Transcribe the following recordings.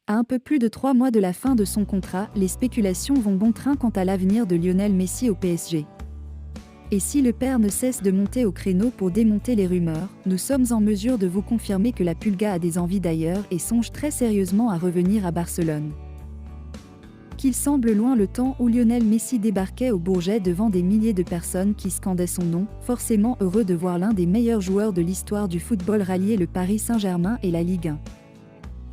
À un peu plus de 3 mois de la fin de son contrat, les spéculations vont bon train quant à l'avenir de Lionel Messi au PSG. Et si le père ne cesse de monter au créneau pour démonter les rumeurs, nous sommes en mesure de vous confirmer que la Pulga a des envies d'ailleurs et songe très sérieusement à revenir à Barcelone. Qu'il semble loin le temps où Lionel Messi débarquait au Bourget devant des milliers de personnes qui scandaient son nom, forcément heureux de voir l'un des meilleurs joueurs de l'histoire du football rallier le Paris Saint-Germain et la Ligue 1.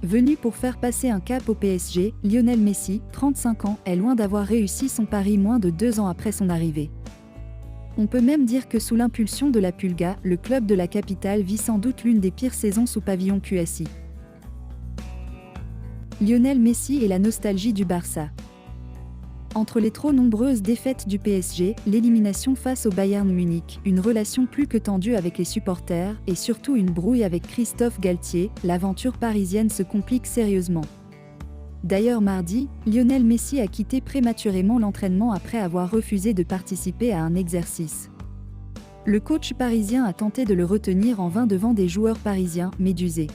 Venu pour faire passer un cap au PSG, Lionel Messi, 35 ans, est loin d'avoir réussi son pari moins de 2 ans après son arrivée. On peut même dire que sous l'impulsion de la Pulga, le club de la capitale vit sans doute l'une des pires saisons sous pavillon QSI. Lionel Messi et la nostalgie du Barça. Entre les trop nombreuses défaites du PSG, l'élimination face au Bayern Munich, une relation plus que tendue avec les supporters et surtout une brouille avec Christophe Galtier, l'aventure parisienne se complique sérieusement. D'ailleurs mardi, Lionel Messi a quitté prématurément l'entraînement après avoir refusé de participer à un exercice. Le coach parisien a tenté de le retenir en vain devant des joueurs parisiens médusés.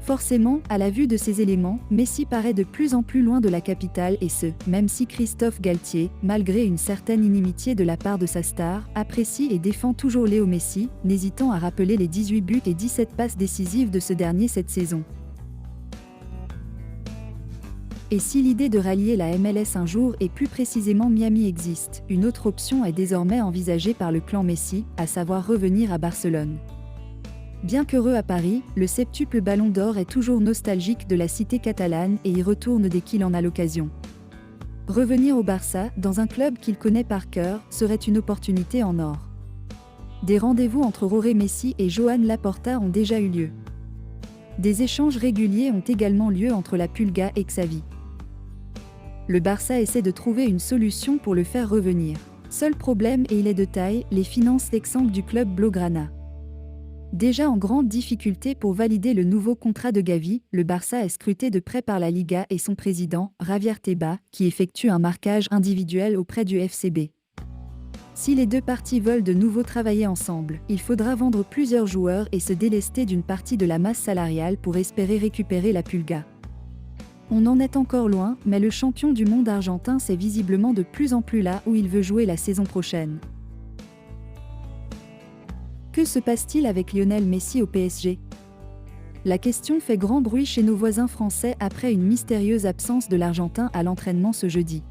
Forcément, à la vue de ces éléments, Messi paraît de plus en plus loin de la capitale et ce, même si Christophe Galtier, malgré une certaine inimitié de la part de sa star, apprécie et défend toujours Léo Messi, n'hésitant à rappeler les 18 buts et 17 passes décisives de ce dernier cette saison. Et si l'idée de rallier la MLS un jour et plus précisément Miami existe, une autre option est désormais envisagée par le clan Messi, à savoir revenir à Barcelone. Bien qu'heureux à Paris, le septuple Ballon d'Or est toujours nostalgique de la cité catalane et y retourne dès qu'il en a l'occasion. Revenir au Barça, dans un club qu'il connaît par cœur, serait une opportunité en or. Des rendez-vous entre Roré Messi et Joan Laporta ont déjà eu lieu. Des échanges réguliers ont également lieu entre la Pulga et Xavi. Le Barça essaie de trouver une solution pour le faire revenir. Seul problème, et il est de taille, les finances exsangues du club blaugrana. Déjà en grande difficulté pour valider le nouveau contrat de Gavi, le Barça est scruté de près par la Liga et son président, Javier Tebas, qui effectue un marquage individuel auprès du FCB. Si les deux parties veulent de nouveau travailler ensemble, il faudra vendre plusieurs joueurs et se délester d'une partie de la masse salariale pour espérer récupérer la Pulga. On en est encore loin, mais le champion du monde argentin sait visiblement de plus en plus là où il veut jouer la saison prochaine. Que se passe-t-il avec Lionel Messi au PSG ? La question fait grand bruit chez nos voisins français après une mystérieuse absence de l'Argentin à l'entraînement ce jeudi.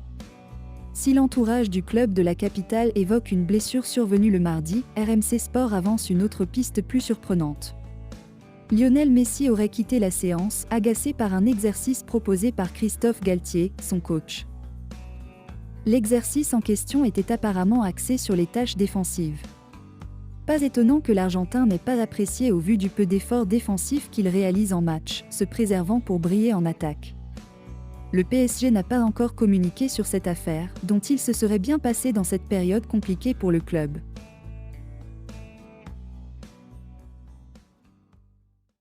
Si l'entourage du club de la capitale évoque une blessure survenue le mardi, RMC Sport avance une autre piste plus surprenante. Lionel Messi aurait quitté la séance, agacé par un exercice proposé par Christophe Galtier, son coach. L'exercice en question était apparemment axé sur les tâches défensives. Pas étonnant que l'Argentin n'ait pas apprécié au vu du peu d'efforts défensifs qu'il réalise en match, se préservant pour briller en attaque. Le PSG n'a pas encore communiqué sur cette affaire, dont il se serait bien passé dans cette période compliquée pour le club.